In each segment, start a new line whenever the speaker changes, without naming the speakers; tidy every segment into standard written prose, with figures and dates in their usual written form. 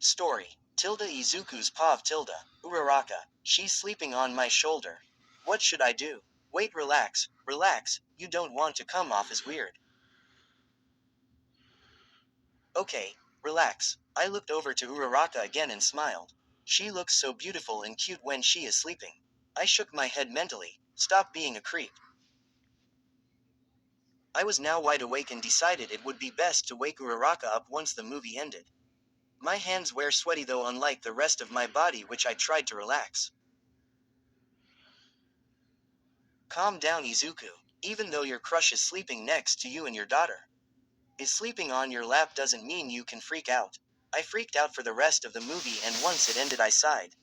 Story. Tilda Izuku's Pav Tilda. Uraraka. She's sleeping on my shoulder. What should I do? Wait, relax, relax, you don't want to come off as weird. Okay, relax. I looked over to Uraraka again and smiled. She looks so beautiful and cute when she is sleeping. I shook my head mentally. Stop being a creep. I was now wide awake and decided it would be best to wake Uraraka up once the movie ended. My hands were sweaty though, unlike the rest of my body, which I tried to relax. Calm down, Izuku. Even though your crush is sleeping next to you and your daughter is sleeping on your lap doesn't mean you can freak out. I freaked out for the rest of the movie, and once it ended I sighed.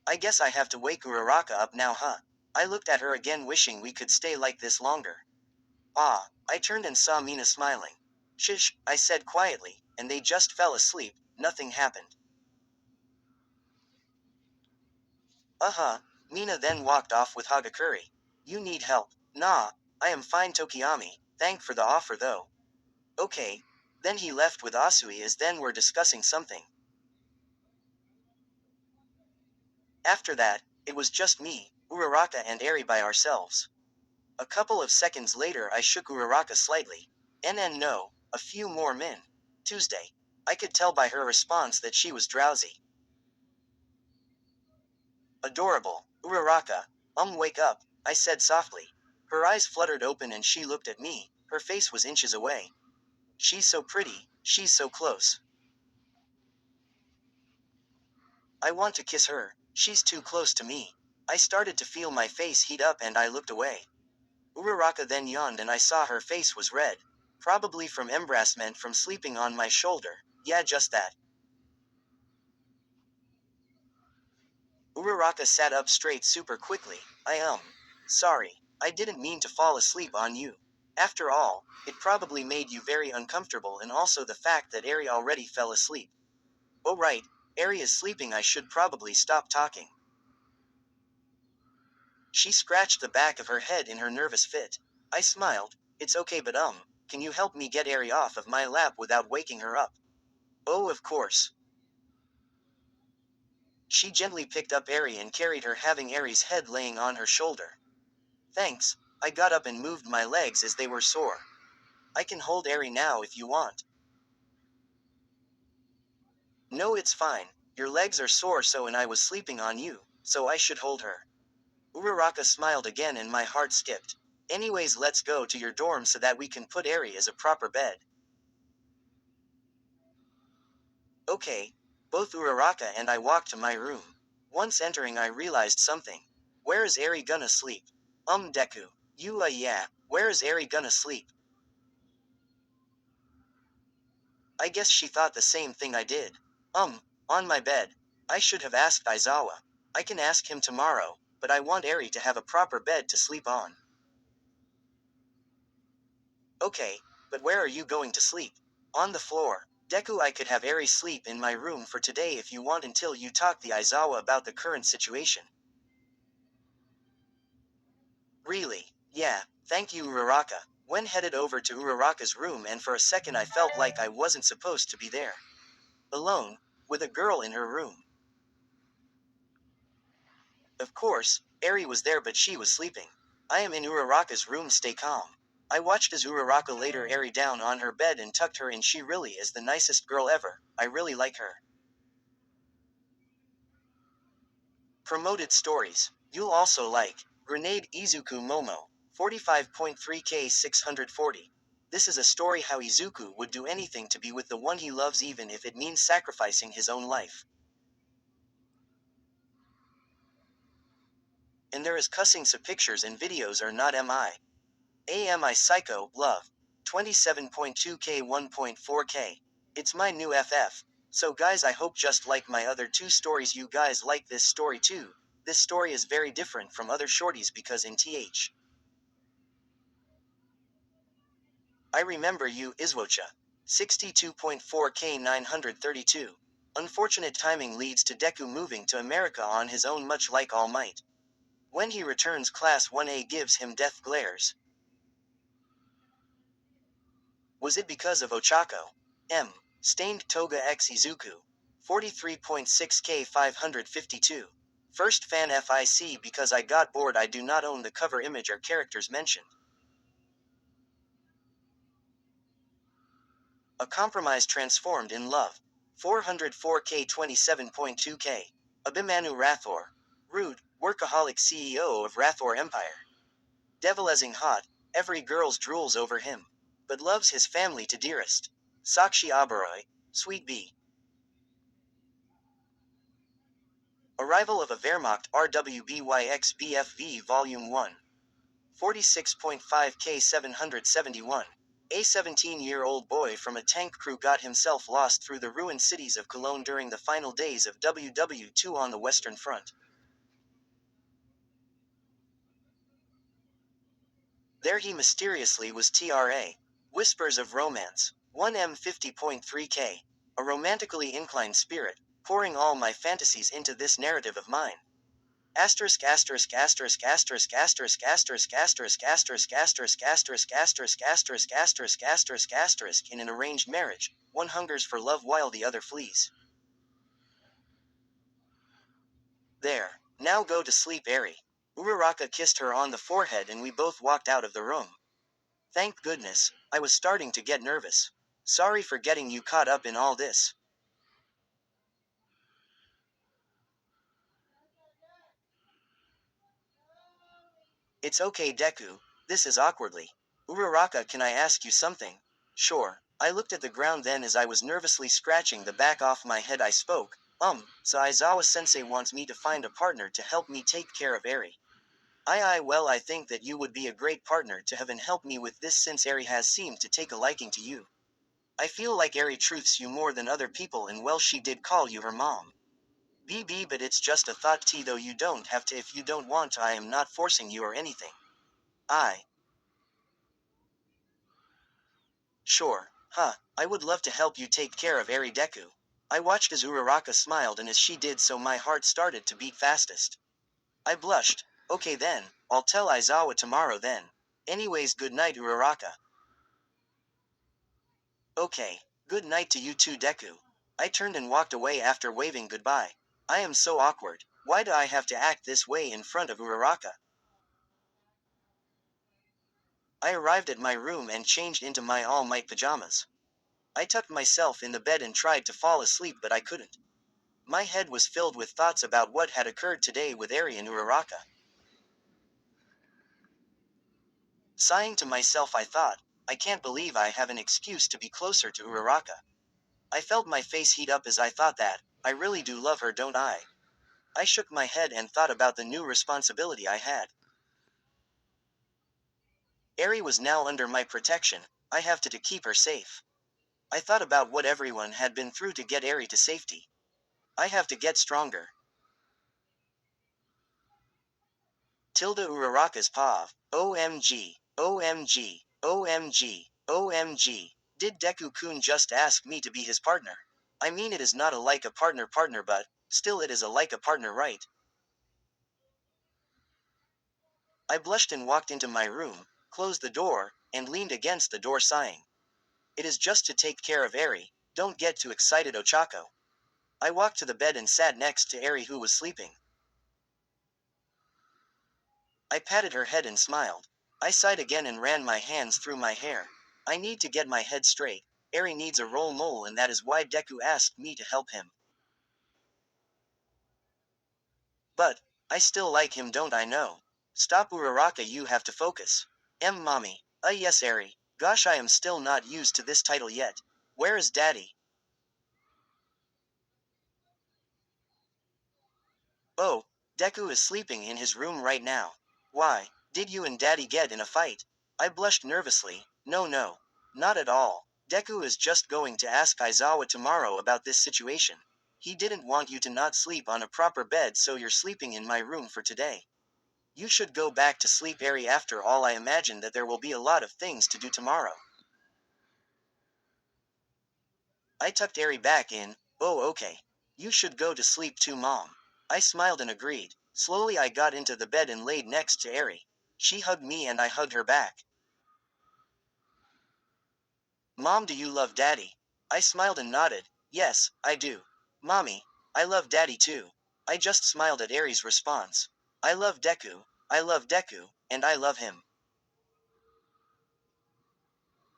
I guess I have to wake Uraraka up now, huh? I looked at her again, wishing we could stay like this longer. Ah, I turned and saw Mina smiling. Shish, I said quietly, and they just fell asleep, nothing happened. Uh-huh. Mina then walked off with Hagakure. You need help. Nah, I am fine, Tokiyami, thank for the offer though. Okay. Then he left with Asui as then we're discussing something. After that, it was just me, Uraraka and Eri by ourselves. A couple of seconds later I shook Uraraka slightly. No, a few more min. Tuesday. I could tell by her response that she was drowsy. Adorable. Uraraka. Wake up, I said softly. Her eyes fluttered open and she looked at me, her face was inches away. She's so pretty, she's so close. I want to kiss her, she's too close to me. I started to feel my face heat up and I looked away. Uraraka then yawned and I saw her face was red. Probably from embarrassment from sleeping on my shoulder. Yeah, just that. Uraraka sat up straight super quickly. Sorry. I didn't mean to fall asleep on you. After all, it probably made you very uncomfortable, and also the fact that Eri already fell asleep. Oh right, Eri is sleeping, I should probably stop talking. She scratched the back of her head in her nervous fit. I smiled. It's okay, but can you help me get Eri off of my lap without waking her up? Oh, of course. She gently picked up Eri and carried her, having Eri's head laying on her shoulder. Thanks. I got up and moved my legs as they were sore. I can hold Eri now if you want. No, it's fine. Your legs are sore, and I was sleeping on you, so I should hold her. Uraraka smiled again and my heart skipped. Anyways, let's go to your dorm so that we can put Eri as a proper bed. Okay. Both Uraraka and I walked to my room. Once entering I realized something. Where is Eri gonna sleep? Deku. Yeah, where is Eri gonna sleep? I guess she thought the same thing I did. On my bed. I should have asked Aizawa. I can ask him tomorrow, but I want Eri to have a proper bed to sleep on. Okay, but where are you going to sleep? On the floor. Deku, I could have Eri sleep in my room for today if you want, until you talk to Aizawa about the current situation. Really? Yeah, thank you, Uraraka. When headed over to Uraraka's room, and for a second I felt like I wasn't supposed to be there. Alone, with a girl in her room. Of course, Eri was there, but she was sleeping. I am in Uraraka's room, stay calm. I watched as Uraraka laid her Eri down on her bed and tucked her in. She really is the nicest girl ever. I really like her. Promoted stories. You'll also like Grenade Izuku Momo, 45.3k 640. This is a story how Izuku would do anything to be with the one he loves, even if it means sacrificing his own life. And there is cussing, so pictures and videos are not AMI Psycho, Love. 27.2k 1.4k. It's my new FF. So guys, I hope just like my other two stories you guys like this story too. This story is very different from other shorties because in TH. I remember you, izuocha. 62.4k 932. Unfortunate timing leads to Deku moving to America on his own, much like All Might. When he returns, Class 1A gives him death glares. Was it because of Ochako? M. Stained Toga X Izuku. 43.6K 552. First fan FIC because I got bored. I do not own the cover image or characters mentioned. A compromise transformed in love. 404K 27.2K. Abhimanyu Rathore. Rude, workaholic CEO of Rathore Empire. Devilizing hot, every girl's drools over him. But loves his family to dearest. Sakshi Oberoi, Sweet Bee. Arrival of a Wehrmacht RWBYX BFV Volume 1. 46.5K 771. A 17-year-old boy from a tank crew got himself lost through the ruined cities of Cologne during the final days of WW2 on the Western Front. There he mysteriously was TRA. Whispers of Romance. 1M50.3K. A romantically inclined spirit, pouring all my fantasies into this narrative of mine. Asterisk asterisk asterisk asterisk asterisk asterisk asterisk asterisk asterisk asterisk asterisk asterisk asterisk asterisk asterisk in an arranged marriage, one hungers for love while the other flees. There. Now go to sleep, Eri. Uraraka kissed her on the forehead and we both walked out of the room. Thank goodness, I was starting to get nervous. Sorry for getting you caught up in all this. It's okay, Deku. This is awkwardly. Uraraka, can I ask you something? Sure. I looked at the ground then as I was nervously scratching the back off my head. I spoke. So Aizawa-sensei wants me to find a partner to help me take care of Eri. Well, I think that you would be a great partner to have and help me with this since Eri has seemed to take a liking to you. I feel like Eri truths you more than other people and well she did call you her mom. BB, but it's just a thought T, though you don't have to if you don't want to. I am not forcing you or anything. Sure, I would love to help you take care of Eri Deku. I watched as Uraraka smiled and as she did so my heart started to beat fastest. I blushed. Okay then, I'll tell Aizawa tomorrow then. Anyways, good night Uraraka. Okay, good night to you too Deku. I turned and walked away after waving goodbye. I am so awkward. Why do I have to act this way in front of Uraraka? I arrived at my room and changed into my All Might pajamas. I tucked myself in the bed and tried to fall asleep but I couldn't. My head was filled with thoughts about what had occurred today with Eri and Uraraka. Sighing to myself I thought, I can't believe I have an excuse to be closer to Uraraka. I felt my face heat up as I thought that, I really do love her, don't I? I shook my head and thought about the new responsibility I had. Eri was now under my protection, I have to keep her safe. I thought about what everyone had been through to get Eri to safety. I have to get stronger. Tilda Uraraka's pav. OMG. OMG. OMG. OMG. Did Deku-kun just ask me to be his partner? I mean it is not a like a partner but, still it is a like a partner, right? I blushed and walked into my room, closed the door, and leaned against the door sighing. It is just to take care of Eri, don't get too excited Ochako. I walked to the bed and sat next to Eri who was sleeping. I patted her head and smiled. I sighed again and ran my hands through my hair. I need to get my head straight. Eri needs a role model and that is why Deku asked me to help him. But, I still like him, don't I know? Stop Uraraka, you have to focus. Mommy. Yes Eri. Gosh, I am still not used to this title yet. Where is Daddy? Oh, Deku is sleeping in his room right now. Why, did you and Daddy get in a fight? I blushed nervously. No. Not at all. Deku is just going to ask Aizawa tomorrow about this situation. He didn't want you to not sleep on a proper bed, so you're sleeping in my room for today. You should go back to sleep, Eri. After all, I imagine that there will be a lot of things to do tomorrow. I tucked Eri back in. Oh, okay. You should go to sleep too, Mom. I smiled and agreed. Slowly I got into the bed and laid next to Eri. She hugged me and I hugged her back. Mom, do you love Daddy? I smiled and nodded. Yes, I do. Mommy, I love Daddy too. I just smiled at Eri's response. I love Deku, and I love him.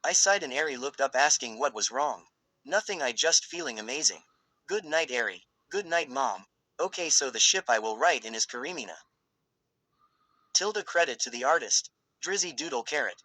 I sighed and Eri looked up asking what was wrong. Nothing, I just feeling amazing. Good night, Eri. Good night, Mom. Okay, so the ship I will write in is Karimina. Tilde credit to the artist. Drizzy Doodle Carrot.